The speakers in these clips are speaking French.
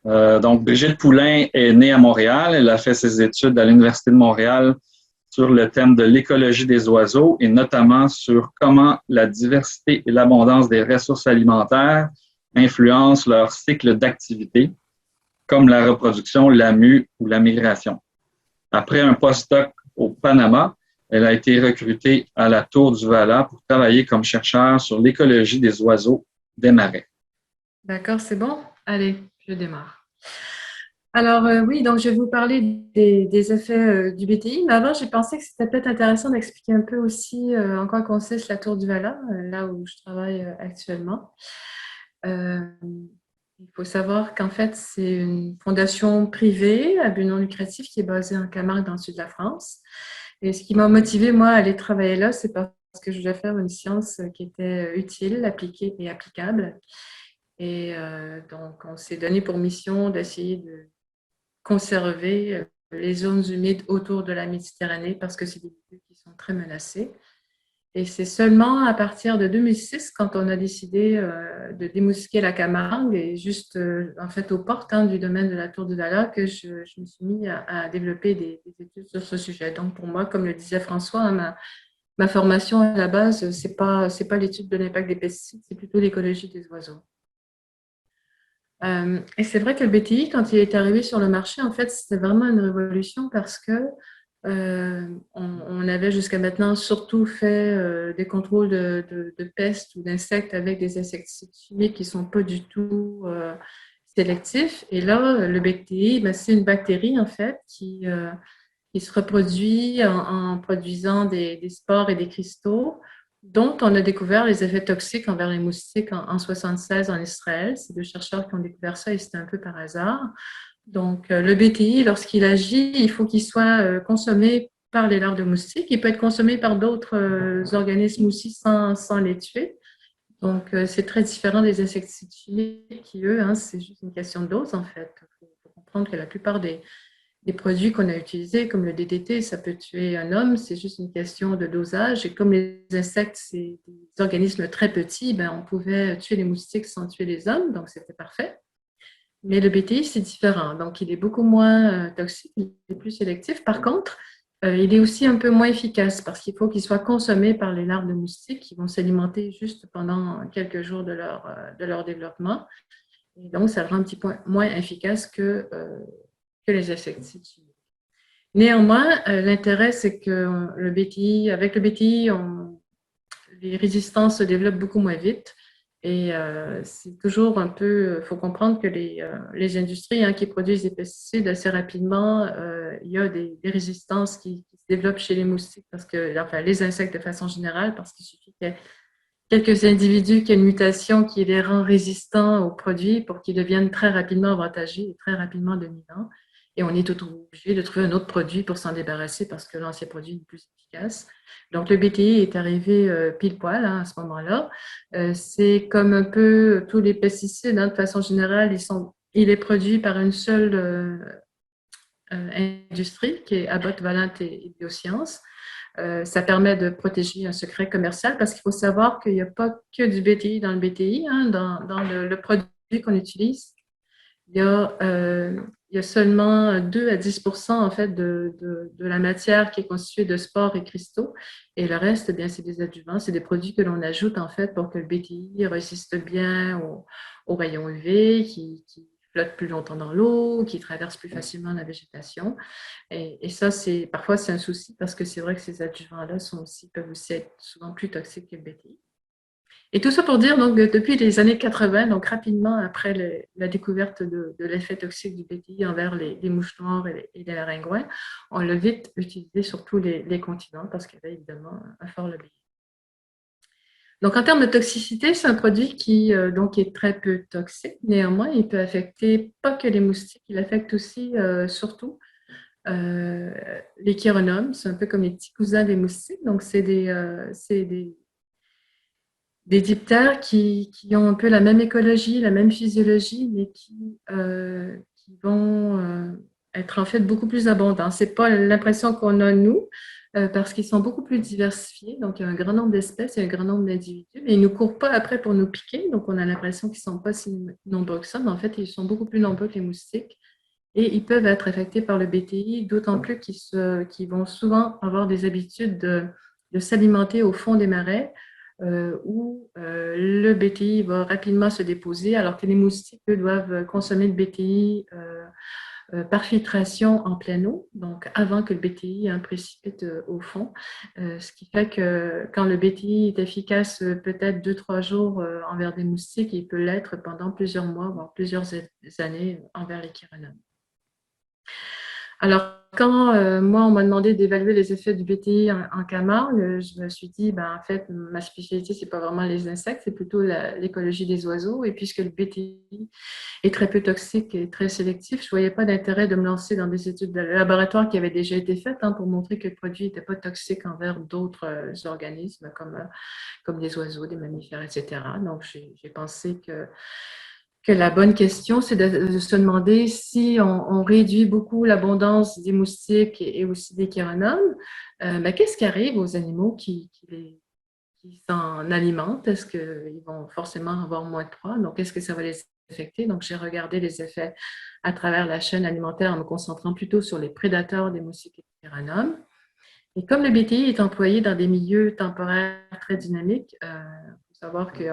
Donc, Brigitte Poulain est née à Montréal. Elle a fait ses études à l'Université de Montréal sur le thème de l'écologie des oiseaux et notamment sur comment la diversité et l'abondance des ressources alimentaires influencent leur cycle d'activité, comme la reproduction, la mue ou la migration. Après un postdoc au Panama, elle a été recrutée à la Tour du Valat pour travailler comme chercheur sur l'écologie des oiseaux des marais. D'accord, c'est bon? Allez, je démarre. Alors oui, donc je vais vous parler des effets du BTI, mais avant j'ai pensé que c'était peut-être intéressant d'expliquer un peu aussi en quoi consiste la Tour du Valat, là où je travaille actuellement. Euh, il faut savoir qu'en fait c'est une fondation privée à but non lucratif qui est basée en Camargue dans le sud de la France. Et ce qui m'a motivée moi à aller travailler là, c'est parce que je voulais faire une science qui était utile, appliquée et applicable. Et donc on s'est donné pour mission d'essayer de conserver les zones humides autour de la Méditerranée parce que c'est des milieux qui sont très menacés. Et c'est seulement à partir de 2006, quand on a décidé de démousquer la Camargue et juste en fait aux portes du domaine de la Tour du Dala, que je me suis mis à développer des études sur ce sujet. Donc pour moi, comme le disait François, ma formation à la base, c'est pas l'étude de l'impact des pesticides, c'est plutôt l'écologie des oiseaux. Et c'est vrai que le BTI, quand il est arrivé sur le marché, en fait, c'était vraiment une révolution parce que on avait jusqu'à maintenant surtout fait des contrôles de pestes ou d'insectes avec des insecticides chimiques qui ne sont pas du tout sélectifs. Et là, le BTI, ben, c'est une bactérie, en fait, qui se reproduit en produisant des spores et des cristaux dont on a découvert les effets toxiques envers les moustiques en 1976 en Israël. C'est deux chercheurs qui ont découvert ça et c'était un peu par hasard. Donc, le BTI, lorsqu'il agit, il faut qu'il soit consommé par les larves de moustiques. Il peut être consommé par d'autres organismes aussi sans les tuer. Donc, c'est très différent des insecticides chimiques qui, eux, c'est juste une question de dose, en fait. Il faut comprendre que la plupart des produits qu'on a utilisés, comme le DDT, ça peut tuer un homme, c'est juste une question de dosage. Et comme les insectes, c'est des organismes très petits, ben, on pouvait tuer les moustiques sans tuer les hommes, donc c'était parfait. Mais le BTI, c'est différent. Donc, il est beaucoup moins toxique, il est plus sélectif. Par contre, il est aussi un peu moins efficace parce qu'il faut qu'il soit consommé par les larves de moustiques qui vont s'alimenter juste pendant quelques jours de leur développement. Et donc, ça le rend un petit peu moins efficace que les insecticides chimiques. Néanmoins, l'intérêt, c'est que le BTI, avec le BTI, les résistances se développent beaucoup moins vite. Et c'est toujours un peu, il faut comprendre que les industries qui produisent des pesticides assez rapidement, il y a des résistances qui se développent chez les moustiques, parce que, enfin, les insectes de façon générale, parce qu'il suffit qu'il y ait quelques individus qui ont une mutation qui les rend résistants aux produits pour qu'ils deviennent très rapidement avantagés et très rapidement dominants. Et on est tout obligé de trouver un autre produit pour s'en débarrasser parce que l'ancien produit est plus efficace. Donc, le BTI est arrivé pile poil à ce moment-là. C'est comme un peu tous les pesticides, de façon générale, il est produit par une seule industrie qui est Abbott, Valent et Biosciences. Ça permet de protéger un secret commercial parce qu'il faut savoir qu'il n'y a pas que du BTI dans le BTI. Dans le produit qu'on utilise, il y a seulement 2 à 10% en fait de la matière qui est constituée de spores et cristaux. Et le reste, eh bien, c'est des adjuvants, c'est des produits que l'on ajoute en fait pour que le BTI résiste bien aux rayons UV, qui flotte plus longtemps dans l'eau, qui traverse plus facilement la végétation. Et ça, parfois, c'est un souci parce que c'est vrai que ces adjuvants-là peuvent aussi être souvent plus toxiques que le BTI. Et tout ça pour dire, donc, depuis les années 80, donc rapidement après la découverte de l'effet toxique du BTI envers les mouches noires et les laringouins, on l'a vite utilisé sur tous les continents parce qu'il y avait évidemment un fort lobby. Donc, en termes de toxicité, c'est un produit qui donc est très peu toxique. Néanmoins, il peut affecter pas que les moustiques, il affecte aussi surtout les chironomes. C'est un peu comme les petits cousins des moustiques. Donc, c'est des diptères qui ont un peu la même écologie, la même physiologie, mais qui vont être en fait beaucoup plus abondants. C'est pas l'impression qu'on a nous, parce qu'ils sont beaucoup plus diversifiés. Donc, il y a un grand nombre d'espèces et un grand nombre d'individus. Mais ils ne nous courent pas après pour nous piquer. Donc, on a l'impression qu'ils ne sont pas si nombreux que ça. Mais en fait, ils sont beaucoup plus nombreux que les moustiques. Et ils peuvent être affectés par le BTI, d'autant plus qu'ils vont souvent avoir des habitudes de s'alimenter au fond des marais où le BTI va rapidement se déposer, alors que les moustiques, eux, doivent consommer le BTI par filtration en pleine eau, donc avant que le BTI précipite au fond. Ce qui fait que quand le BTI est efficace peut-être 2-3 jours envers des moustiques, il peut l'être pendant plusieurs mois, voire plusieurs années envers les chironomes. Alors, quand moi, on m'a demandé d'évaluer les effets du BTI en Camargue, je me suis dit, en fait, ma spécialité, c'est pas vraiment les insectes, c'est plutôt l'écologie des oiseaux. Et puisque le BTI est très peu toxique et très sélectif, je voyais pas d'intérêt de me lancer dans des études de laboratoire qui avaient déjà été faites pour montrer que le produit n'était pas toxique envers d'autres organismes comme des oiseaux, des mammifères, etc. Donc, j'ai pensé que la bonne question, c'est de se demander si on réduit beaucoup l'abondance des moustiques et aussi des chironomes, qu'est-ce qui arrive aux animaux qui s'en alimentent? Est-ce qu'ils vont forcément avoir moins de proies? Donc, est-ce que ça va les affecter? Donc, j'ai regardé les effets à travers la chaîne alimentaire en me concentrant plutôt sur les prédateurs des moustiques et des chironomes. Et comme le BTI est employé dans des milieux temporaires très dynamiques, il faut savoir que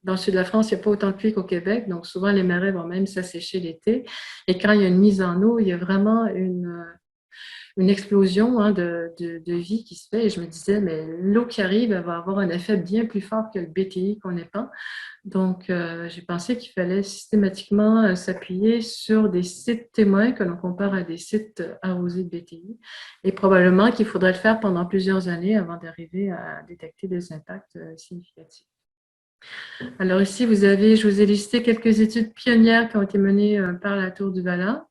dans le sud de la France, il n'y a pas autant de pluie qu'au Québec, donc souvent les marais vont même s'assécher l'été. Et quand il y a une mise en eau, il y a vraiment une explosion de vie qui se fait. Et je me disais, mais l'eau qui arrive, elle va avoir un effet bien plus fort que le BTI qu'on épand. Donc, j'ai pensé qu'il fallait systématiquement s'appuyer sur des sites témoins que l'on compare à des sites arrosés de BTI. Et probablement qu'il faudrait le faire pendant plusieurs années avant d'arriver à détecter des impacts significatifs. Alors ici, je vous ai listé quelques études pionnières qui ont été menées par la Tour du Valin.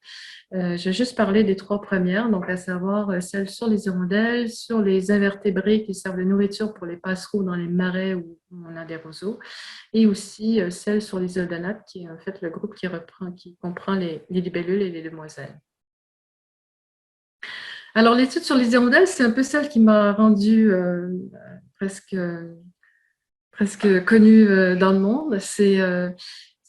Je vais juste parler des 3 premières, donc à savoir celles sur les hirondelles, sur les invertébrés qui servent de nourriture pour les passereaux dans les marais où on a des roseaux, et aussi celle sur les odonates, qui est en fait le groupe qui comprend les libellules et les demoiselles. Alors l'étude sur les hirondelles, c'est un peu celle qui m'a rendue presque connue dans le monde. C'est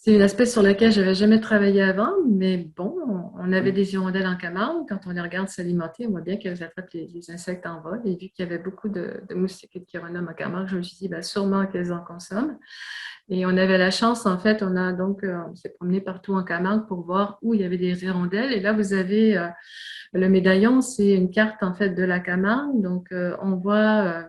une espèce sur laquelle je n'avais jamais travaillé avant, mais bon, on avait des hirondelles en Camargue. Quand on les regarde s'alimenter, on voit bien qu'elles attrapent les insectes en vol. Et vu qu'il y avait beaucoup de moustiques et de chironomes en Camargue, je me suis dit sûrement qu'elles en consomment. Et on avait la chance, en fait, on s'est promené partout en Camargue pour voir où il y avait des hirondelles. Et là, vous avez le médaillon, c'est une carte en fait de la Camargue. Donc, on voit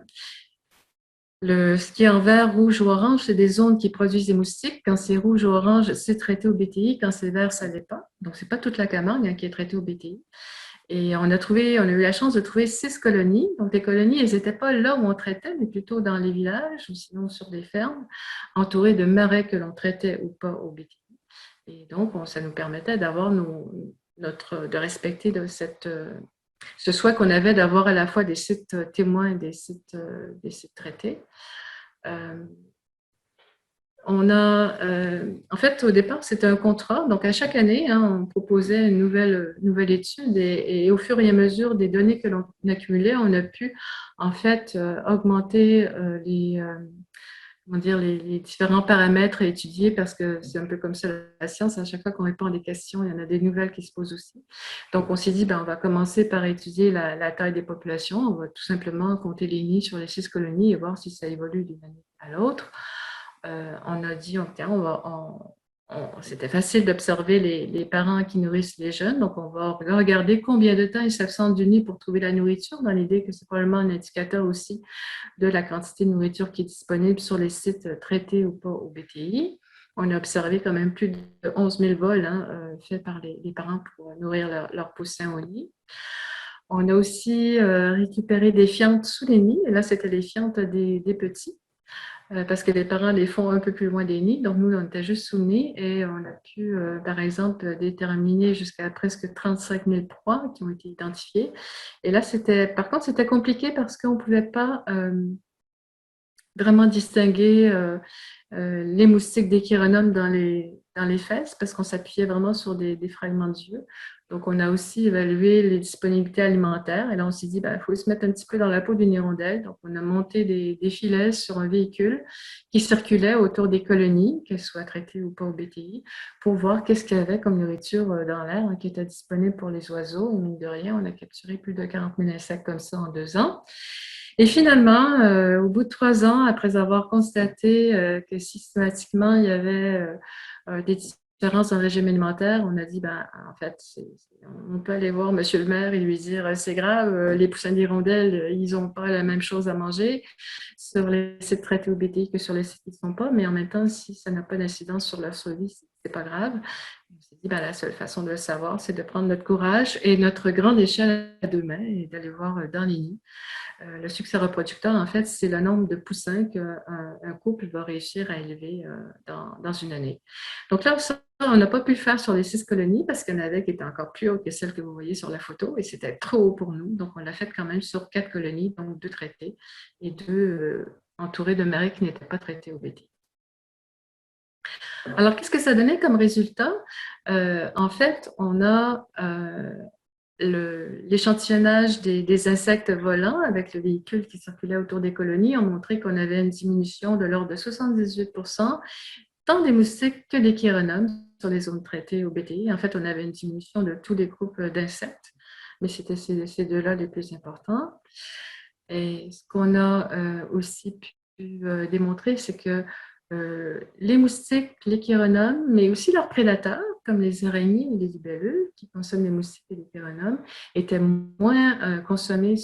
ce qui est en vert, rouge ou orange, c'est des zones qui produisent des moustiques. Quand c'est rouge ou orange, c'est traité au BTI. Quand c'est vert, ça ne l'est pas. Donc, c'est pas toute la Camargue qui est traitée au BTI. Et on a eu la chance de trouver 6 colonies. Donc, les colonies, elles n'étaient pas là où on traitait, mais plutôt dans les villages ou sinon sur des fermes, entourées de marais que l'on traitait ou pas au BTI. Et donc, ça nous permettait d'avoir de respecter ce souhait qu'on avait d'avoir à la fois des sites témoins et des sites traités. En fait, au départ, c'était un contrat. Donc, à chaque année, on proposait une nouvelle étude et au fur et à mesure des données que l'on accumulait, on a pu, en fait, augmenter les différents paramètres à étudier parce que c'est un peu comme ça la science. À chaque fois qu'on répond à des questions, il y en a des nouvelles qui se posent aussi. Donc, on s'est dit, on va commencer par étudier la taille des populations. On va tout simplement compter les nids sur les 6 colonies et voir si ça évolue d'une année à l'autre. On a dit, c'était facile d'observer les parents qui nourrissent les jeunes, donc on va regarder combien de temps ils s'absentent du nid pour trouver la nourriture, dans l'idée que c'est probablement un indicateur aussi de la quantité de nourriture qui est disponible sur les sites traités ou pas au BTI. On a observé quand même plus de 11 000 vols faits par les parents pour nourrir leurs poussins au nid. On a aussi récupéré des fientes sous les nids, et là c'était les fientes des petits. Parce que les parents les font un peu plus loin des nids. Donc, nous, on était juste sous le nid et on a pu, par exemple, déterminer jusqu'à presque 35 000 proies qui ont été identifiées. Et là, par contre, c'était compliqué parce qu'on ne pouvait pas vraiment distinguer les moustiques des chironomes dans dans les fesses parce qu'on s'appuyait vraiment sur des fragments d'yeux. Donc, on a aussi évalué les disponibilités alimentaires. Et là, on s'est dit, il faut se mettre un petit peu dans la peau d'une hirondelle. Donc, on a monté des filets sur un véhicule qui circulait autour des colonies, qu'elles soient traitées ou pas au BTI, pour voir qu'est-ce qu'il y avait comme nourriture dans l'air qui était disponible pour les oiseaux. Et mine de rien, on a capturé plus de 40 000 insectes comme ça en 2 ans. Et finalement, au bout de 3 ans, après avoir constaté que systématiquement, il y avait des différences dans le régime alimentaire, on a dit, en fait, on peut aller voir monsieur le maire et lui dire, c'est grave, les poussins d'hirondelles, ils n'ont pas la même chose à manger sur les sites traités au BTI que sur les sites qui ne sont pas, mais en même temps, si ça n'a pas d'incidence sur leur survie, c'est pas grave. On s'est dit, la seule façon de le savoir, c'est de prendre notre courage et notre grande échelle à 2 mains et d'aller voir dans les nids. Le succès reproducteur, en fait, c'est le nombre de poussins qu'un couple va réussir à élever dans une année. Donc là, ça, on n'a pas pu le faire sur les 6 colonies parce qu'il y en avait qui étaient encore plus haut que celle que vous voyez sur la photo et c'était trop haut pour nous. Donc, on l'a fait quand même sur 4 colonies, donc 2 traitées et 2 entourées de marais qui n'étaient pas traités au BT. Alors, qu'est-ce que ça donnait comme résultat? En fait, on a l'échantillonnage des insectes volants avec le véhicule qui circulait autour des colonies ont montré qu'on avait une diminution de l'ordre de 78%, tant des moustiques que des chironomes sur les zones traitées au BTI. En fait, on avait une diminution de tous les groupes d'insectes, mais c'était ces 2-là les plus importants. Et ce qu'on a aussi pu démontrer, c'est que les moustiques, les chironomes, mais aussi leurs prédateurs, comme les araignées et les libellules, qui consomment les moustiques et les chironomes, étaient moins consommés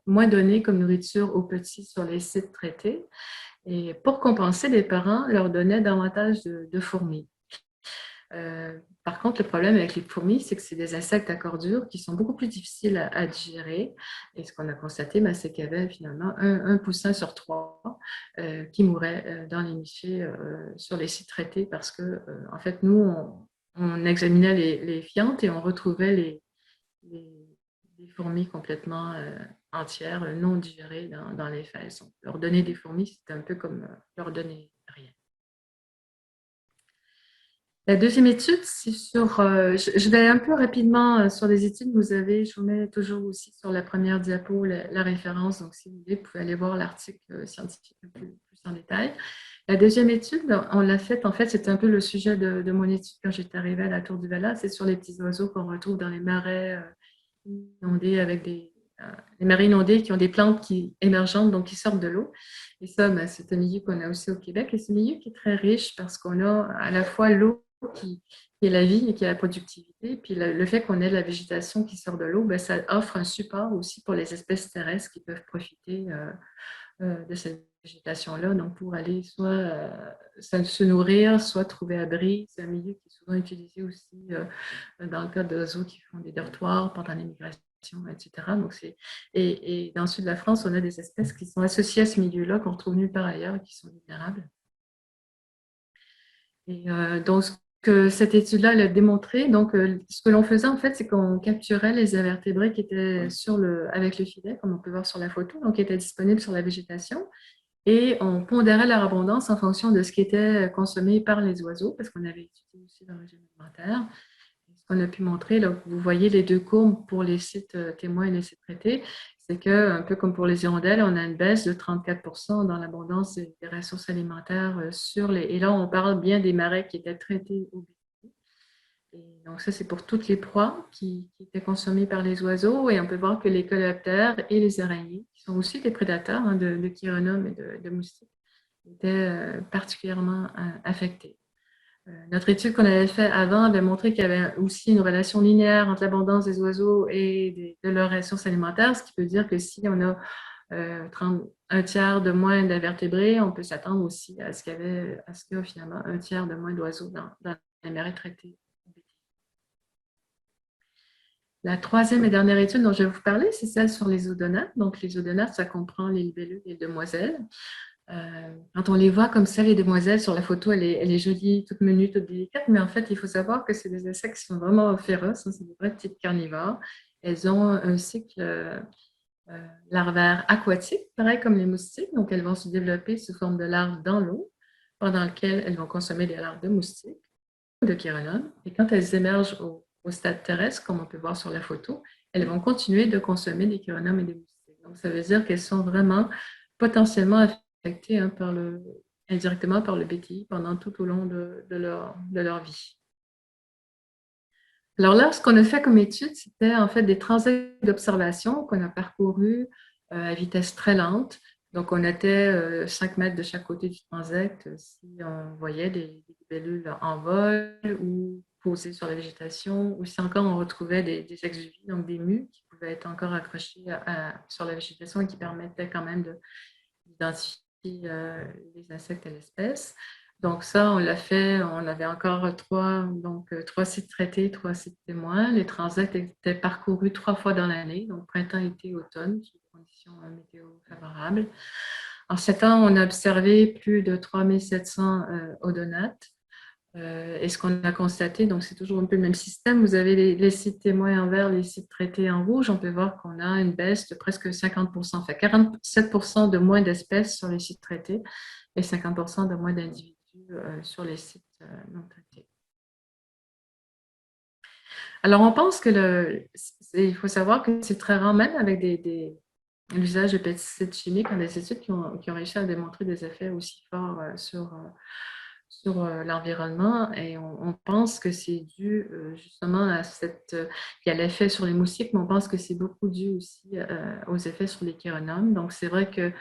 moins donnés comme nourriture aux petits sur les sites traités. Et pour compenser, les parents leur donnaient davantage de fourmis. Par contre, le problème avec les fourmis, c'est que c'est des insectes à corps dur qui sont beaucoup plus difficiles à digérer. Et ce qu'on a constaté, c'est qu'il y avait finalement un poussin sur 3 qui mourait dans les nichés sur les sites traités parce que, en fait, nous, on examinait les fientes et on retrouvait les fourmis complètement entières, non digérées dans les fesses. Donc, leur donner des fourmis, c'était un peu comme leur donner rien. La deuxième étude, c'est sur, je vais un peu rapidement sur les études, je vous mets toujours aussi sur la première diapo la référence, donc si vous voulez, vous pouvez aller voir l'article scientifique plus en détail. La deuxième étude, on l'a faite, en fait, c'était un peu le sujet de mon étude quand j'étais arrivée à la Tour du Vala, c'est sur les petits oiseaux qu'on retrouve dans les marais inondés avec les marais inondés qui ont des plantes émergentes, donc qui sortent de l'eau. Et ça, c'est un milieu qu'on a aussi au Québec, et c'est un milieu qui est très riche parce qu'on a à la fois l'eau qui est la vie et qui est la productivité. Puis le fait qu'on ait de la végétation qui sort de l'eau, ça offre un support aussi pour les espèces terrestres qui peuvent profiter de cette végétation-là, donc pour aller soit se nourrir, soit trouver abri. C'est un milieu qui est souvent utilisé aussi dans le cas d'oiseaux qui font des dortoirs pendant les migrations, etc. Donc et dans le sud de la France, on a des espèces qui sont associées à ce milieu-là, qu'on retrouve nulle part ailleurs et qui sont vulnérables. Et donc, ce que cette étude-là a démontré, donc ce que l'on faisait en fait, c'est qu'on capturait les invertébrés qui étaient avec le filet, comme on peut voir sur la photo, donc qui étaient disponibles sur la végétation, et on pondérait leur abondance en fonction de ce qui était consommé par les oiseaux, parce qu'on avait étudié aussi le régime alimentaire. Ce qu'on a pu montrer, là, vous voyez les 2 courbes pour les sites témoins et les sites traités, c'est que, un peu comme pour les hirondelles, on a une baisse de 34% dans l'abondance des ressources alimentaires et là, on parle bien des marais qui étaient traités au BTI. Et donc ça, c'est pour toutes les proies qui étaient consommées par les oiseaux. Et on peut voir que les coléoptères et les araignées, qui sont aussi des prédateurs de chironomes et de moustiques, étaient particulièrement affectés. Notre étude qu'on avait faite avant avait montré qu'il y avait aussi une relation linéaire entre l'abondance des oiseaux et de leurs ressources alimentaires, ce qui veut dire que si on a un tiers de moins d'invertébrés, on peut s'attendre aussi à ce qu'il y ait finalement un tiers de moins d'oiseaux dans les marais traités. La troisième et dernière étude dont je vais vous parler, c'est celle sur les odonates. Donc, les odonates, ça comprend les libellules et les demoiselles. Quand on les voit comme ça, les demoiselles, sur la photo, elle est jolie, toute menue, toute délicate, mais en fait, il faut savoir que c'est des insectes qui sont vraiment féroces, c'est des vraies petites carnivores. Elles ont un cycle larvaire aquatique, pareil comme les moustiques, donc elles vont se développer sous forme de larves dans l'eau, pendant lequel elles vont consommer des larves de moustiques. de chironomes et quand elles émergent au stade terrestre, comme on peut voir sur la photo, elles vont continuer de consommer des chironomes et des moustiques. Donc, ça veut dire qu'elles sont vraiment potentiellement affectées indirectement par le BTI pendant tout au long de leur vie. Alors là, ce qu'on a fait comme étude, c'était en fait des transects d'observation qu'on a parcourus à vitesse très lente. Donc, on était 5 mètres de chaque côté du transect si on voyait des libellules en vol ou posées sur la végétation, ou si encore on retrouvait des exuvies, donc des mues qui pouvaient être encore accrochées sur la végétation et qui permettaient quand même d'identifier les insectes à l'espèce. Donc ça, on l'a fait, on avait encore trois sites traités, 3 sites témoins. Les transects étaient parcourus 3 fois dans l'année, donc printemps, été, automne, sous des conditions météo favorables. En 7 ans, on a observé plus de 3700 odonates. Et ce qu'on a constaté, donc c'est toujours un peu le même système, vous avez les sites témoins en vert, les sites traités en rouge, on peut voir qu'on a une baisse de presque 50%, enfin 47% de moins d'espèces sur les sites traités et 50% de moins d'individus sur les sites non traités. Alors on pense que il faut savoir que c'est très rare, même avec l'usage de pesticides chimiques, on a des études qui ont réussi à démontrer des effets aussi forts sur l'environnement et on pense que c'est dû justement à il y a l'effet sur les moustiques, mais on pense que c'est beaucoup dû aussi aux effets sur les chironomes. Donc c'est vrai que,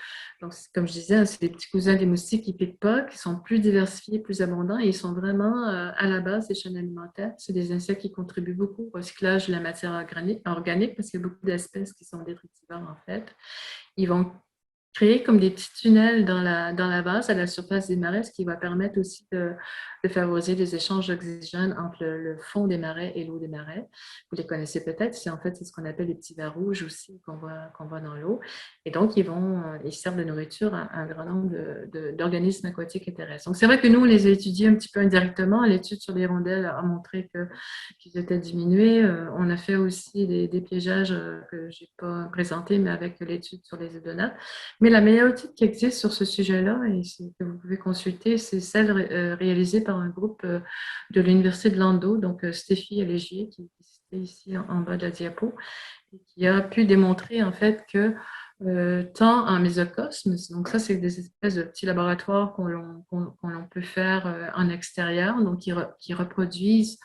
donc, comme je disais, c'est des petits cousins des moustiques qui ne piquent pas, qui sont plus diversifiés, plus abondants et ils sont vraiment à la base des chaînes alimentaires. C'est des insectes qui contribuent beaucoup au recyclage de la matière organique parce qu'il y a beaucoup d'espèces qui sont détritivores en fait. Ils vont créer comme des petits tunnels dans la base, à la surface des marais, ce qui va permettre aussi de favoriser les échanges d'oxygène entre le fond des marais et l'eau des marais. Vous les connaissez peut-être, c'est ce qu'on appelle les petits vers rouges aussi qu'on voit dans l'eau. Et donc, ils servent de nourriture à un grand nombre d'organismes aquatiques et terrestres. Donc, c'est vrai que nous, on les a étudiés un petit peu indirectement. L'étude sur les rondelles a montré qu'ils étaient diminués. On a fait aussi des piégeages que je n'ai pas présentés, mais avec l'étude sur les odonates. Mais la meilleure étude qui existe sur ce sujet-là, et que vous pouvez consulter, c'est celle réalisée par un groupe de l'Université de Lando, donc Stéphie Allégier, qui est ici en bas de la diapo, et qui a pu démontrer en fait que tant en mésocosme, donc ça c'est des espèces de petits laboratoires qu'on peut faire en extérieur, donc qui reproduisent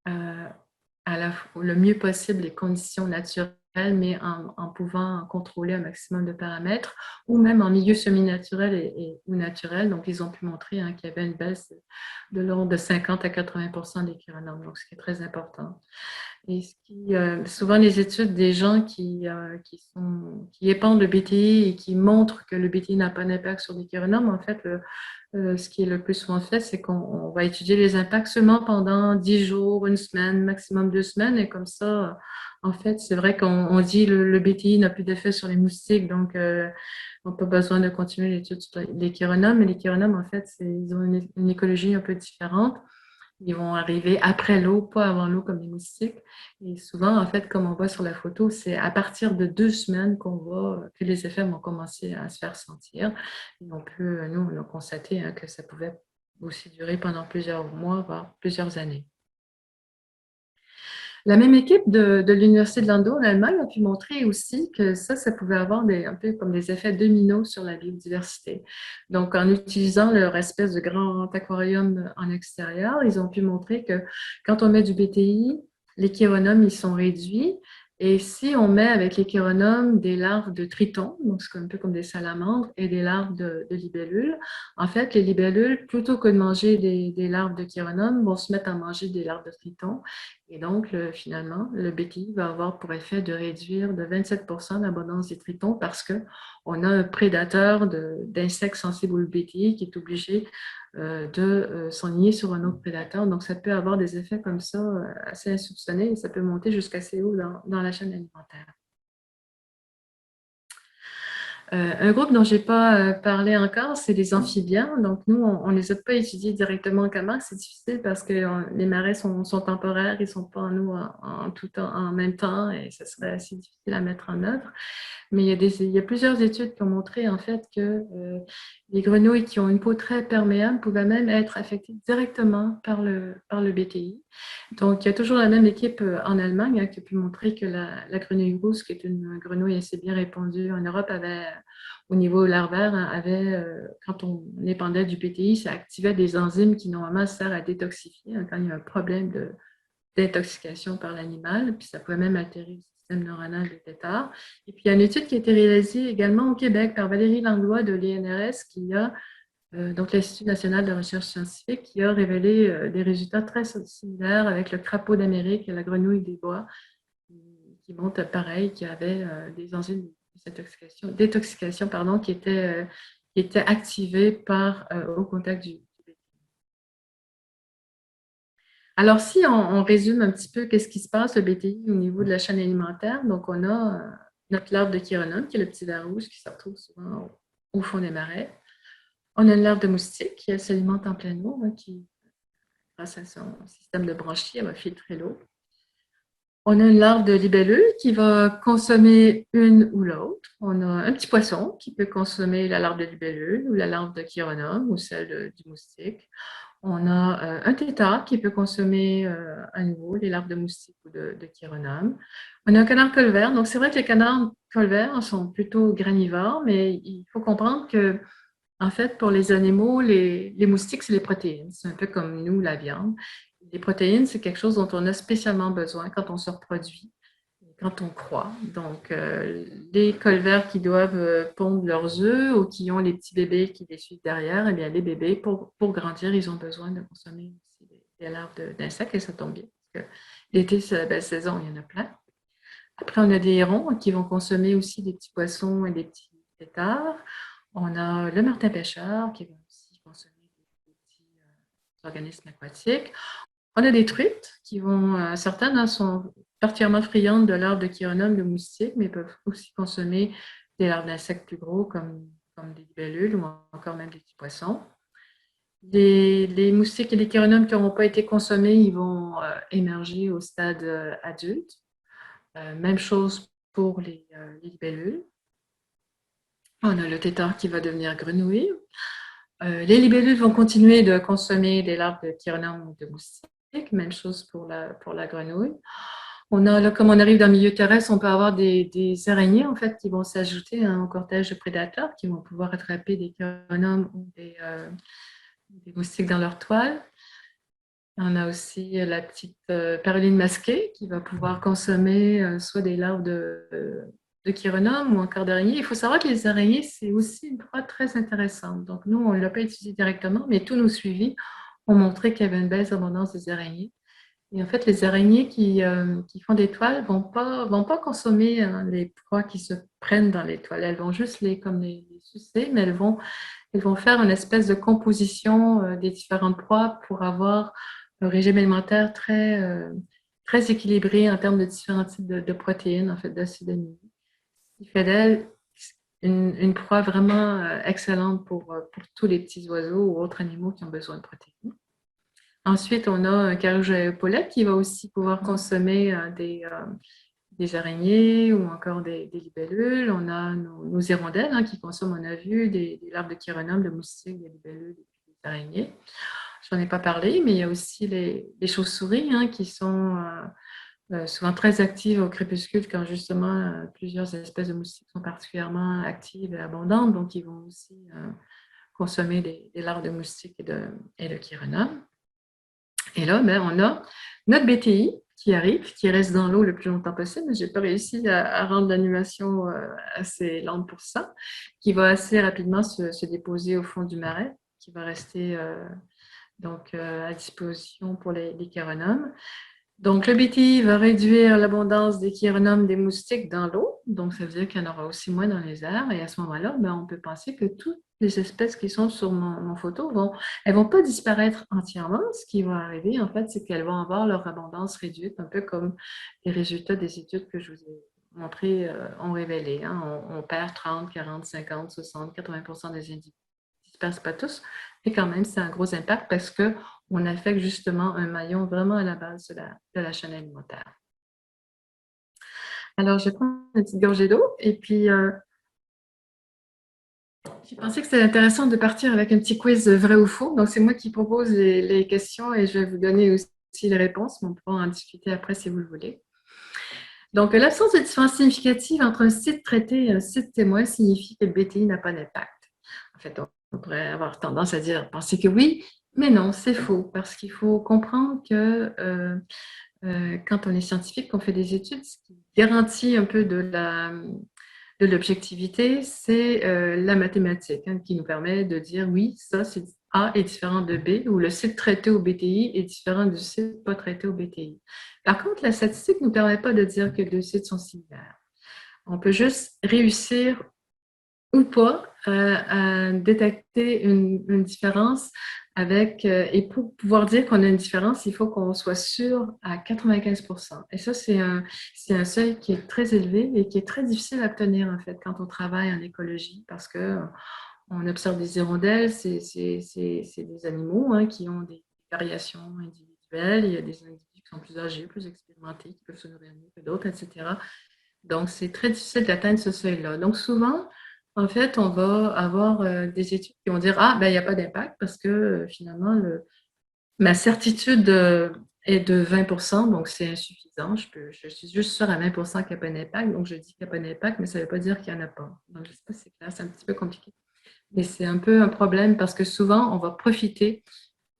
le mieux possible les conditions naturelles, mais en pouvant contrôler un maximum de paramètres, ou même en milieu semi-naturel ou naturel. Donc, ils ont pu montrer qu'il y avait une baisse de l'ordre de 50 à 80% des chironomes, donc ce qui est très important. Et souvent, les études des gens qui épandent le BTI et qui montrent que le BTI n'a pas d'impact sur les chironomes, en fait, ce qui est le plus souvent fait, c'est qu'on va étudier les impacts seulement pendant 10 jours, une semaine, maximum 2 semaines. Et comme ça, en fait, c'est vrai qu'on dit le BTI n'a plus d'effet sur les moustiques, donc on n'a pas besoin de continuer l'étude sur les chironomes. Mais les chironomes, en fait, ils ont une écologie un peu différente. Ils vont arriver après l'eau, pas avant l'eau comme les moustiques. Et souvent, en fait, comme on voit sur la photo, c'est à partir de 2 semaines qu'on voit que les effets vont commencer à se faire sentir. Et nous, on a constaté que ça pouvait aussi durer pendant plusieurs mois, voire plusieurs années. La même équipe de l'Université de Lando en Allemagne a pu montrer aussi que ça pouvait avoir un peu comme des effets dominos sur la biodiversité. Donc, en utilisant leur espèce de grand aquarium en extérieur, ils ont pu montrer que quand on met du BTI, les chironomes, ils sont réduits. Et si on met avec les chironomes des larves de tritons, donc c'est un peu comme des salamandres, et des larves de libellules, en fait, les libellules, plutôt que de manger des larves de chironomes, vont se mettre à manger des larves de tritons. Et donc, finalement, le BTI va avoir pour effet de réduire de 27% l'abondance des tritons parce qu'on a un prédateur d'insectes sensibles au BTI qui est obligé de s'enligner sur un autre prédateur. Donc, ça peut avoir des effets comme ça assez insoupçonnés et ça peut monter jusqu'à assez haut dans la chaîne alimentaire. Un groupe dont j'ai pas parlé encore, c'est les amphibiens. Donc, nous, on les a pas étudiés directement en Camargue. C'est difficile parce que les marais sont temporaires. Ils sont pas en eau en tout temps, en même temps et ce serait assez difficile à mettre en œuvre. Mais il y a plusieurs études qui ont montré en fait que les grenouilles qui ont une peau très perméable pouvaient même être affectées directement par le BTI. Donc, il y a toujours la même équipe en Allemagne qui a pu montrer que la grenouille rousse, qui est une grenouille assez bien répandue en Europe, avait, au niveau larvaire, avait, quand on épandait du BTI, ça activait des enzymes qui normalement servent à détoxifier quand il y a un problème d'intoxication par l'animal, puis ça pouvait même altérer le système neuronal du tétard. Et puis, il y a une étude qui a été réalisée également au Québec par Valérie Langlois de l'INRS, qui a, donc l'Institut national de recherche scientifique, qui a révélé des résultats très similaires avec le crapaud d'Amérique et la grenouille des bois, qui montrent pareil, qui avait des enzymes de détoxication pardon, qui étaient activées au contact du. Alors, si on résume un petit peu qu'est-ce qui se passe, le BTI, au niveau de la chaîne alimentaire, donc on a notre larve de chironome, qui est le petit ver rouge qui se retrouve souvent au fond des marais. On a une larve de moustique qui s'alimente en pleine eau, qui, grâce à son système de branchies, elle va filtrer l'eau. On a une larve de libellule qui va consommer une ou l'autre. On a un petit poisson qui peut consommer la larve de libellule ou la larve de chironome ou celle du moustique. On a un tétard qui peut consommer à nouveau les larves de moustique ou de chironome. On a un canard colvert. Donc, c'est vrai que les canards colverts sont plutôt granivores, mais il faut comprendre que, en fait, pour les animaux, les moustiques, c'est les protéines. C'est un peu comme nous, la viande. Les protéines, c'est quelque chose dont on a spécialement besoin quand on se reproduit, quand on croît. Donc, les colverts qui doivent pondre leurs œufs ou qui ont les petits bébés qui les suivent derrière, eh bien, les bébés, pour grandir, ils ont besoin de consommer aussi des larves d'insectes et ça tombe bien. Parce que l'été, c'est la belle saison, il y en a plein. Après, on a des hérons qui vont consommer aussi des petits poissons et des petits têtards. On a le martin-pêcheur qui va aussi consommer des petits organismes aquatiques. On a des truites qui vont, certaines sont particulièrement friandes de larves de chironome, de moustiques, mais peuvent aussi consommer des larves d'insectes plus gros comme des libellules ou encore même des petits poissons. Les moustiques et les chironomes qui n'auront pas été consommés, ils vont émerger au stade adulte. Même chose pour les libellules. On a le tétard qui va devenir grenouille. Les libellules vont continuer de consommer des larves de chironome ou de moustiques. Même chose pour la grenouille. On a, là, comme on arrive dans le milieu terrestre, on peut avoir des araignées en fait, qui vont s'ajouter au cortège de prédateurs qui vont pouvoir attraper des chironomes ou des moustiques dans leur toile. On a aussi la petite paruline masquée qui va pouvoir consommer soit des larves de chironome ou encore d'araignées. Il faut savoir que les araignées, c'est aussi une proie très intéressante. Donc, nous, on ne l'a pas étudié directement, mais tous nos suivis ont montré qu'il y avait une baisse d'abondance des araignées. Et en fait, les araignées qui font des toiles vont pas consommer les proies qui se prennent dans les toiles. Elles vont juste les sucer, mais elles vont faire une espèce de composition des différentes proies pour avoir un régime alimentaire très équilibré en termes de différents types de protéines, en fait, d'acides aminés. Ce qui fait d'elle une proie vraiment excellente pour tous les petits oiseaux ou autres animaux qui ont besoin de protéines. Ensuite, on a un carouge qui va aussi pouvoir consommer des araignées ou encore des libellules. On a nos hirondelles qui consomment, on a vu, des larves de chironome, de moustiques, des libellules et des araignées. Je n'en ai pas parlé, mais il y a aussi les chauves-souris qui sont souvent très actives au crépuscule quand justement plusieurs espèces de moustiques sont particulièrement actives et abondantes. Donc, ils vont aussi consommer des larves de moustiques et de chironome. Et là, on a notre BTI qui arrive, qui reste dans l'eau le plus longtemps possible. Je n'ai pas réussi à rendre l'animation assez lente pour ça, qui va assez rapidement se déposer au fond du marais, qui va rester à disposition pour les chironomes. Donc, le BTI va réduire l'abondance des chironomes des moustiques dans l'eau. Donc, ça veut dire qu'il y en aura aussi moins dans les airs. Et à ce moment-là, on peut penser que toutes les espèces qui sont sur mon photo elles vont pas disparaître entièrement. Ce qui va arriver, en fait, c'est qu'elles vont avoir leur abondance réduite, un peu comme les résultats des études que je vous ai ont révélé. Hein. On perd 30, 40, 50, 60, 80% des individus. Ils ne dispersent pas tous, mais quand même, c'est un gros impact parce qu'on affecte justement un maillon vraiment à la base de la chaîne alimentaire. Alors, je prends une petite gorgée d'eau et puis j'ai pensé que c'était intéressant de partir avec un petit quiz vrai ou faux. Donc, c'est moi qui propose les questions et je vais vous donner aussi les réponses, mais on pourra en discuter après si vous le voulez. Donc, l'absence de différence significative entre un site traité et un site témoin signifie que le BTI n'a pas d'impact. En fait, on pourrait avoir tendance à penser que oui, mais non, c'est faux, parce qu'il faut comprendre que quand on est scientifique, qu'on fait des études, ce qui garantit un peu de l'objectivité, c'est la mathématique, hein, qui nous permet de dire oui, ça, c'est A est différent de B, ou le site traité au BTI est différent du site pas traité au BTI. Par contre, la statistique ne nous permet pas de dire que deux sites sont similaires. On peut juste réussir ou pas à détecter une différence et pour pouvoir dire qu'on a une différence, il faut qu'on soit sûr à 95%. Et ça, c'est un seuil qui est très élevé et qui est très difficile à obtenir, en fait, quand on travaille en écologie, parce que on observe des hirondelles, c'est des animaux, hein, qui ont des variations individuelles. Il y a des individus qui sont plus âgés, plus expérimentés, qui peuvent se nourrir mieux que d'autres, etc. Donc, c'est très difficile d'atteindre ce seuil-là. Donc, souvent, en fait, on va avoir des études qui vont dire, ah, ben, il n'y a pas d'impact parce que finalement, ma certitude est de 20%, donc c'est insuffisant. Je suis juste sûre à 20% qu'il n'y a pas d'impact, donc je dis qu'il n'y a pas d'impact, mais ça ne veut pas dire qu'il n'y en a pas. Donc, je ne sais pas si c'est clair, c'est un petit peu compliqué. Mais c'est un peu un problème parce que souvent, on va profiter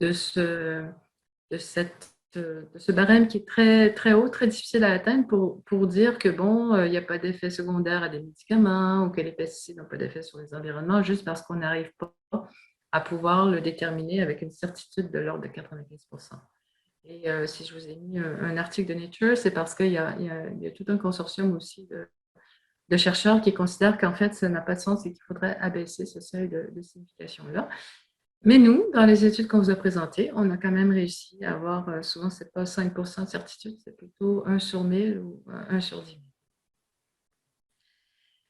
de ce barème qui est très, très haut, très difficile à atteindre pour dire que, bon, il n'y a pas d'effet secondaire à des médicaments ou que les pesticides n'ont pas d'effet sur les environnements, juste parce qu'on n'arrive pas à pouvoir le déterminer avec une certitude de l'ordre de 95%. Et si je vous ai mis un article de Nature, c'est parce qu'il y a tout un consortium aussi de chercheurs qui considèrent qu'en fait, ça n'a pas de sens et qu'il faudrait abaisser ce seuil de signification-là. Mais nous, dans les études qu'on vous a présentées, on a quand même réussi à avoir, souvent, ce n'est pas 5% de certitude, c'est plutôt 1 sur 1000 ou 1 sur 10 000.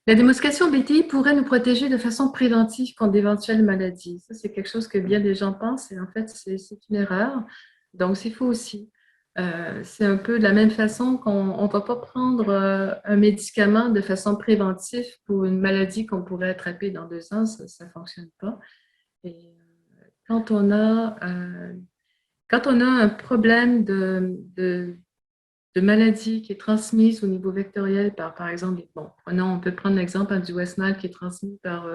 La démoscation BTI pourrait nous protéger de façon préventive contre d'éventuelles maladies. Ça, c'est quelque chose que bien des gens pensent et en fait, c'est une erreur. Donc, c'est faux aussi. C'est un peu de la même façon qu'on ne va pas prendre un médicament de façon préventive pour une maladie qu'on pourrait attraper dans 2 ans. Ça ne fonctionne pas. Et quand on a un problème de maladie qui est transmise au niveau vectoriel par exemple, bon, on peut prendre l'exemple du West Nile qui est transmis par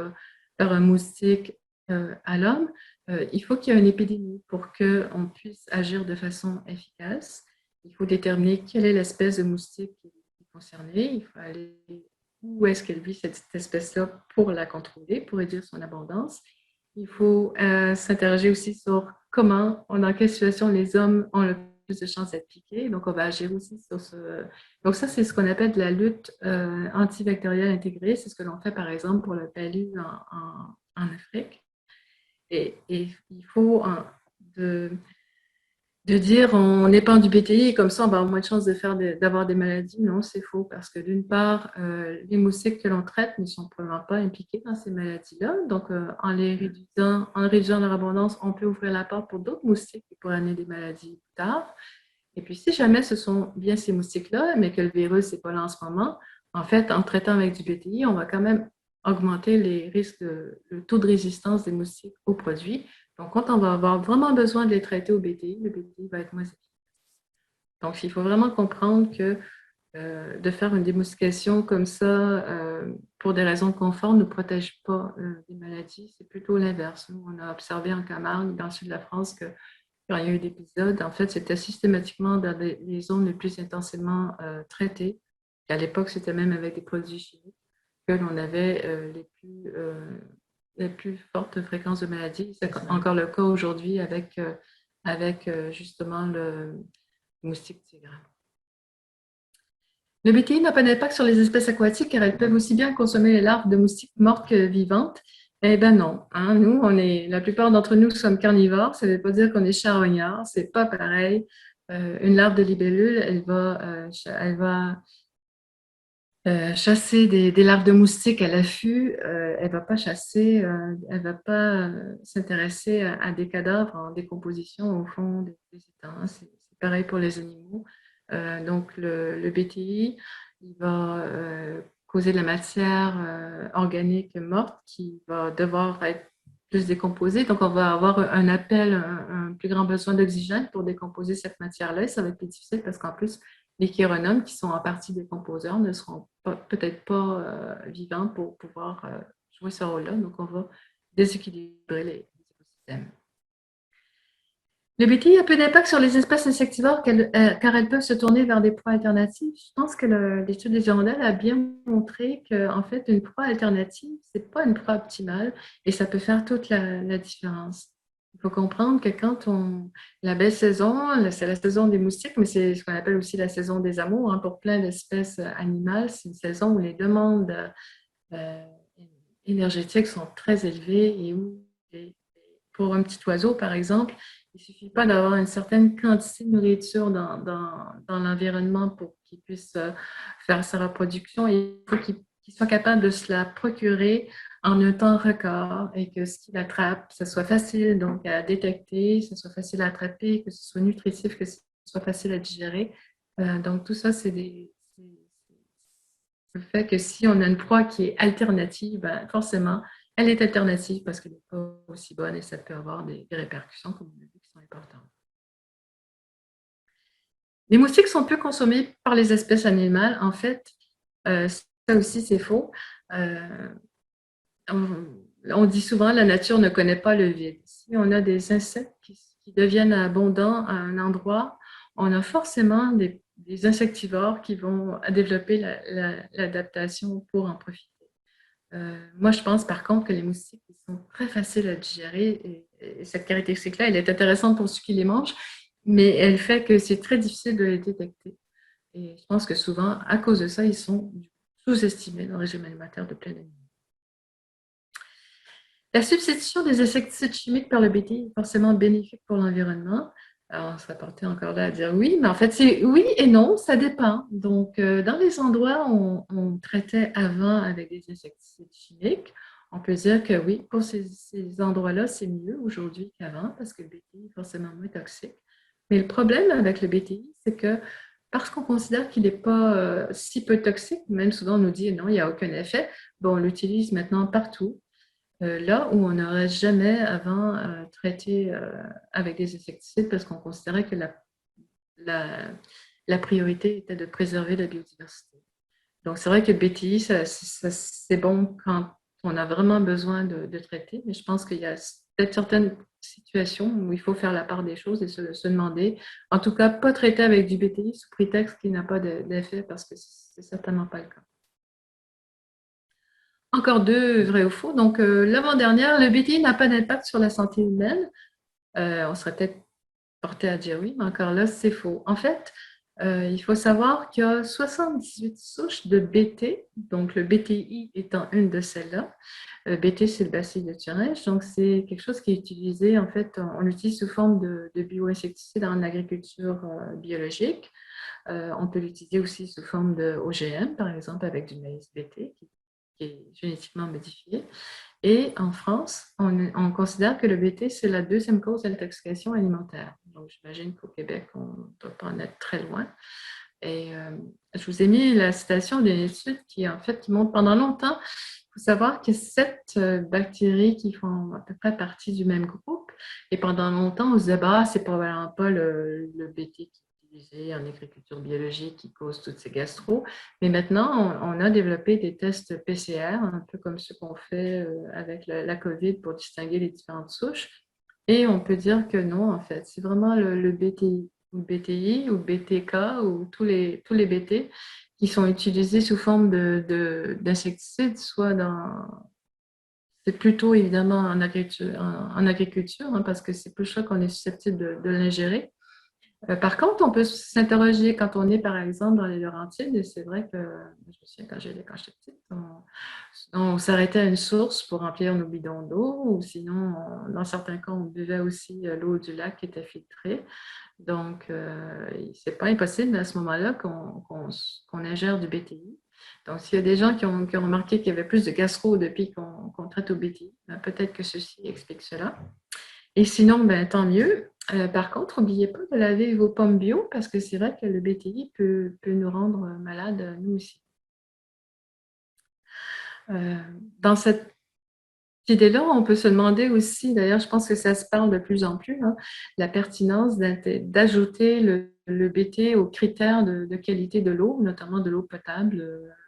un moustique à l'homme. Il faut qu'il y ait une épidémie pour qu'on puisse agir de façon efficace. Il faut déterminer quelle est l'espèce de moustique qui est concernée. Il faut aller où est-ce qu'elle vit cette espèce-là pour la contrôler, pour réduire son abondance. Il faut s'interroger aussi sur dans quelle situation les hommes ont le plus de chances d'être piqués. Donc, on va agir aussi sur ce. Donc, ça, c'est ce qu'on appelle de la lutte antivectorielle intégrée. C'est ce que l'on fait, par exemple, pour le palu en Afrique. Et il faut de dire on épand du BTI et comme ça, on va avoir moins de chances d'avoir des maladies. Non, c'est faux parce que d'une part, les moustiques que l'on traite ne sont probablement pas impliqués dans ces maladies-là. Donc, en réduisant leur abondance, on peut ouvrir la porte pour d'autres moustiques qui pourraient amener des maladies plus tard. Et puis, si jamais ce sont bien ces moustiques-là, mais que le virus n'est pas là en ce moment, en fait, en traitant avec du BTI, on va quand même augmenter les risques le taux de résistance des moustiques aux produits. Donc, quand on va avoir vraiment besoin de les traiter au BTI, le BTI va être moins efficace. Donc, il faut vraiment comprendre que de faire une démoustication comme ça pour des raisons de confort ne protège pas des maladies. C'est plutôt l'inverse. Nous, on a observé en Camargue, dans le sud de la France, que quand il y a eu des épisodes, en fait, c'était systématiquement dans les zones les plus intensément traitées. Et à l'époque, c'était même avec des produits chimiques que l'on avait les plus fortes fréquences de maladies. C'est encore le cas aujourd'hui avec justement le moustique tigre. Le BTI n'a pas d'impact sur les espèces aquatiques car elles peuvent aussi bien consommer les larves de moustiques mortes que vivantes. Eh bien non, hein, nous, la plupart d'entre nous sommes carnivores, ça ne veut pas dire qu'on est charognards, c'est pas pareil. Une larve de libellule, elle va chasser des larves de moustiques à l'affût, elle va pas chasser, elle va pas s'intéresser à des cadavres en décomposition au fond des étangs. C'est pareil pour les animaux. Donc le BTI, il va causer de la matière organique morte qui va devoir être plus décomposée. Donc on va avoir un appel, un plus grand besoin d'oxygène pour décomposer cette matière-là. Et ça va être plus difficile parce qu'en plus, les chironomes, qui sont en partie décomposeurs, ne seront peut-être pas vivants pour pouvoir jouer ce rôle-là. Donc, on va déséquilibrer les écosystèmes. Le BTI a peu d'impact sur les espèces insectivores car elles peuvent se tourner vers des proies alternatives. Je pense que l'étude des hirondelles a bien montré qu'en fait, une proie alternative, ce n'est pas une proie optimale et ça peut faire toute la différence. Il faut comprendre que quand la belle saison, c'est la saison des moustiques, mais c'est ce qu'on appelle aussi la saison des amours. Hein, pour plein d'espèces animales, c'est une saison où les demandes euh, énergétiques sont très élevées et où, pour un petit oiseau, par exemple, il ne suffit pas d'avoir une certaine quantité de nourriture dans l'environnement pour qu'il puisse faire sa reproduction. Il faut qu'il soit capable de se la procurer en un temps record et que ce qu'il attrape, ce soit facile donc à détecter, ce soit facile à attraper, que ce soit nutritif, que ce soit facile à digérer. Donc tout ça, c'est le fait que si on a une proie qui est alternative, ben, forcément, elle est alternative parce qu'elle n'est pas aussi bonne et ça peut avoir des répercussions, comme on a vu, qui sont importantes. Les moustiques sont peu consommés par les espèces animales. En fait, ça aussi, c'est faux. On dit souvent la nature ne connaît pas le vide. Si on a des insectes qui deviennent abondants à un endroit, on a forcément des insectivores qui vont développer l'adaptation pour en profiter. Moi, je pense par contre que les moustiques ils sont très faciles à digérer et cette caractéristique-là, elle est intéressante pour ceux qui les mangent, mais elle fait que c'est très difficile de les détecter. Et je pense que souvent, à cause de ça, ils sont sous-estimés dans le régime alimentaire de plein d'animaux. La substitution des insecticides chimiques par le BTI est forcément bénéfique pour l'environnement. Alors, on serait porté encore là à dire oui, mais en fait, c'est oui et non, ça dépend. Donc, dans les endroits où on traitait avant avec des insecticides chimiques, on peut dire que oui, pour ces endroits-là, c'est mieux aujourd'hui qu'avant parce que le BTI est forcément moins toxique. Mais le problème avec le BTI, c'est que parce qu'on considère qu'il n'est pas si peu toxique, même souvent on nous dit non, il n'y a aucun effet, bon, on l'utilise maintenant partout. Là où on n'aurait jamais avant traité avec des insecticides parce qu'on considérait que la priorité était de préserver la biodiversité. Donc, c'est vrai que le BTI, c'est bon quand on a vraiment besoin de traiter, mais je pense qu'il y a peut-être certaines situations où il faut faire la part des choses et se demander, en tout cas, pas traiter avec du BTI sous prétexte qu'il n'a pas d'effet parce que c'est certainement pas le cas. Encore deux, vrai ou faux. Donc, l'avant-dernière, le BTI n'a pas d'impact sur la santé humaine. On serait peut-être porté à dire oui, mais encore là, c'est faux. En fait, il faut savoir qu'il y a 78 souches de BT, donc le BTI étant une de celles-là. BT, c'est le bacille de Thuringe, donc c'est quelque chose qui est utilisé, en fait, on l'utilise sous forme de bioinsecticide en agriculture biologique. On peut l'utiliser aussi sous forme de OGM, par exemple, avec du maïs BT, qui est génétiquement modifié. Et en France, on considère que le BT, c'est la deuxième cause d'intoxication alimentaire. Donc, j'imagine qu'au Québec, on ne doit pas en être très loin. Et je vous ai mis la citation d'une étude qui, en fait, qui montre pendant longtemps, il faut savoir que 7 bactéries qui font à peu près partie du même groupe. Et pendant longtemps, on se disait, bah, c'est probablement pas le BT qui est utilisé en agriculture biologique qui cause toutes ces gastro. Mais maintenant, on a développé des tests PCR, un peu comme ceux qu'on fait avec la COVID pour distinguer les différentes souches. Et on peut dire que non, en fait, c'est vraiment le BTI ou BTI ou BTK ou tous les BT qui sont utilisés sous forme d'insecticides, soit dans... C'est plutôt évidemment en agriculture hein, parce que c'est plus ça qu'on est susceptible de l'ingérer. Par contre, on peut s'interroger quand on est, par exemple, dans les Laurentides, et c'est vrai que, je me souviens quand j'étais petite, on s'arrêtait à une source pour remplir nos bidons d'eau, ou sinon, dans certains cas, on buvait aussi l'eau du lac qui était filtrée. Donc, c'est pas impossible à ce moment-là qu'on ingère du BTI. Donc, s'il y a des gens qui ont remarqué qu'il y avait plus de gastro depuis qu'on traite au BTI, ben, peut-être que ceci explique cela. Et sinon, ben, tant mieux. Par contre, n'oubliez pas de laver vos pommes bio parce que c'est vrai que le BTI peut nous rendre malades, nous aussi. Dans cette idée-là, on peut se demander aussi, d'ailleurs, je pense que ça se parle de plus en plus, hein, la pertinence d'ajouter le BT aux critères de qualité de l'eau, notamment de l'eau potable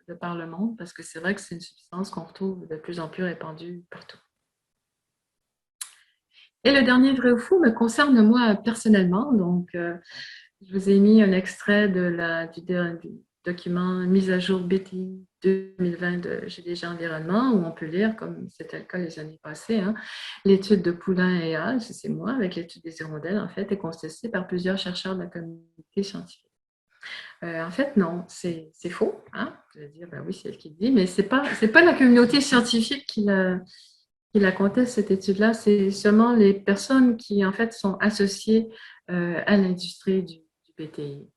de par le monde, parce que c'est vrai que c'est une substance qu'on retrouve de plus en plus répandue partout. Et le dernier vrai ou faux me concerne moi personnellement, donc je vous ai mis un extrait du document mise à jour BTI 2020 de GDG Environnement, où on peut lire, comme c'était le cas les années passées, hein, l'étude de Poulain et Al, c'est moi, avec l'étude des hirondelles, en fait, est contestée par plusieurs chercheurs de la communauté scientifique. En fait, non, c'est faux. Hein? Je vais dire, ben oui, c'est elle qui le dit, mais c'est pas la communauté scientifique qui la conteste, cette étude-là, c'est seulement les personnes qui, en fait, sont associées à l'industrie du BTI.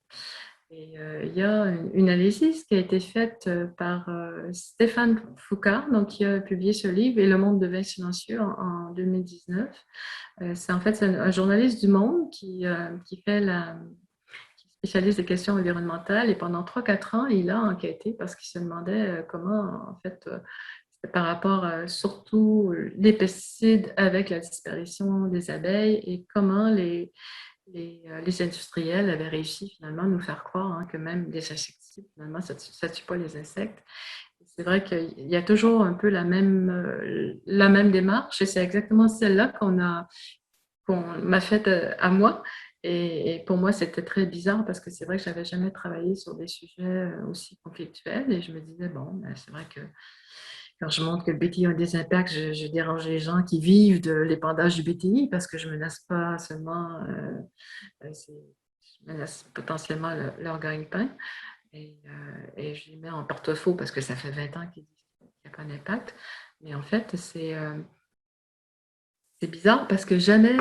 Et il y a une analyse qui a été faite par Stéphane Foucault, donc, qui a publié ce livre, Et le monde devint silencieux en 2019. C'est en fait un journaliste du Monde qui spécialiste des questions environnementales, et pendant 3-4 ans, il a enquêté parce qu'il se demandait comment, en fait, par rapport surtout les pesticides avec la disparition des abeilles et comment les industriels avaient réussi finalement à nous faire croire que même des insecticides, finalement, ça ne tue pas les insectes. C'est vrai qu'il y a toujours un peu la même démarche, et c'est exactement celle-là qu'on m'a faite à moi. Et pour moi, c'était très bizarre parce que c'est vrai que je n'avais jamais travaillé sur des sujets aussi conflictuels, et je me disais, bon, ben, c'est vrai que quand je montre que le BTI a des impacts, je dérange les gens qui vivent de l'épandage du BTI parce que je ne menace pas seulement, je menace potentiellement leur gagne-pain. Et je les mets en porte-à-faux parce que ça fait 20 ans qu'ils disent qu'il n'y a pas d'impact. Mais en fait, c'est bizarre parce que jamais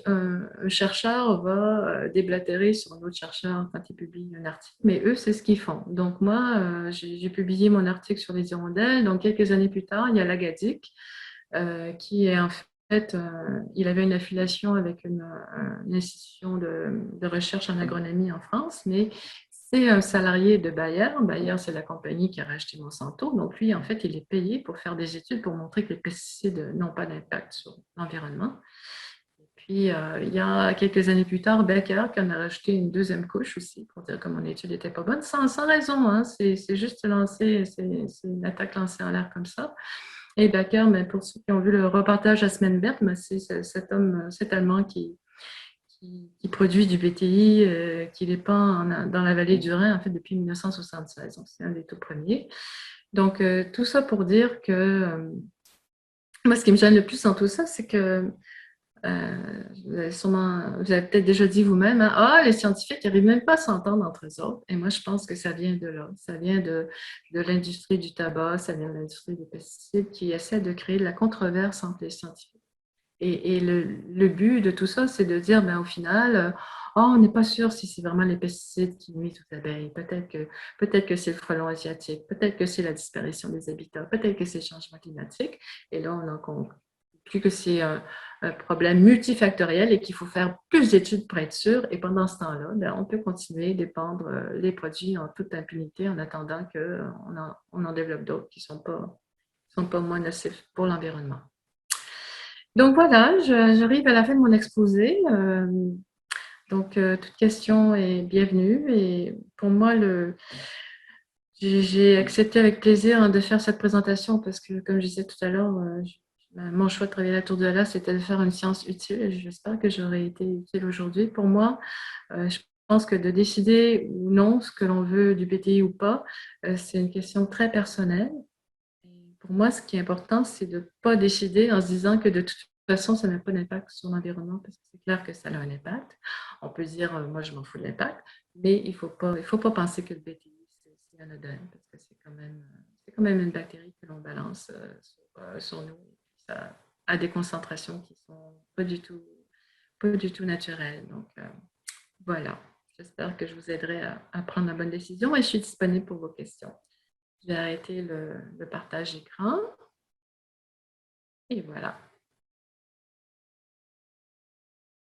un chercheur va déblatérer sur un autre chercheur quand il publie un article, mais eux, c'est ce qu'ils font. Donc moi, j'ai publié mon article sur les hirondelles. Donc quelques années plus tard, il y a l'Agadic, qui est en fait, il avait une affiliation avec une institution de recherche en agronomie en France, mais c'est un salarié de Bayer. Bayer, c'est la compagnie qui a racheté Monsanto. Donc, lui, en fait, il est payé pour faire des études pour montrer que les pesticides n'ont pas d'impact sur l'environnement. Et puis, il y a quelques années plus tard, Baker qui en a rajouté une deuxième couche aussi pour dire que mon étude n'était pas bonne, sans raison. Hein. C'est juste lancé, c'est une attaque lancée en l'air comme ça. Et Baker, mais pour ceux qui ont vu le reportage à Semaine Verte, c'est cet Allemand qui produit du BTI, qui dépend dans la vallée du Rhin en fait, depuis 1976. Donc, c'est un des tout premiers. Donc, tout ça pour dire que moi, ce qui me gêne le plus dans tout ça, c'est que vous avez peut-être déjà dit vous-même, hein, les scientifiques n'arrivent même pas à s'entendre entre eux autres. Et moi, je pense que ça vient de là. Ça vient de l'industrie du tabac, ça vient de l'industrie des pesticides qui essaie de créer de la controverse entre les scientifiques. Et le but de tout ça, c'est de dire, au final, on n'est pas sûr si c'est vraiment les pesticides qui nuisent aux abeilles. Peut-être que c'est le frelon asiatique, peut-être que c'est la disparition des habitats, peut-être que c'est le changement climatique. Et là, on a conclu que c'est un problème multifactoriel et qu'il faut faire plus d'études pour être sûr. Et pendant ce temps-là, on peut continuer d'épandre les produits en toute impunité en attendant qu'on en développe d'autres qui ne sont pas moins nocifs pour l'environnement. Donc voilà, j'arrive à la fin de mon exposé. Donc, toute question est bienvenue. Et pour moi, j'ai accepté avec plaisir de faire cette présentation parce que, comme je disais tout à l'heure, mon choix de travailler à la Tour de Hala, c'était de faire une science utile. Et j'espère que j'aurai été utile aujourd'hui. Pour moi, je pense que de décider ou non ce que l'on veut du BTI ou pas, c'est une question très personnelle. Pour moi, ce qui est important, c'est de ne pas décider en se disant que de toute façon, ça n'a pas d'impact sur l'environnement, parce que c'est clair que ça a un impact. On peut dire, moi, je m'en fous de l'impact, mais il faut pas penser que le BTI, c'est anodin, parce que c'est quand même une bactérie que l'on balance sur nous. Ça a des concentrations qui sont pas du tout naturelles. Donc, voilà. J'espère que je vous aiderai à prendre la bonne décision et je suis disponible pour vos questions. Je vais arrêter le partage écran. Et voilà.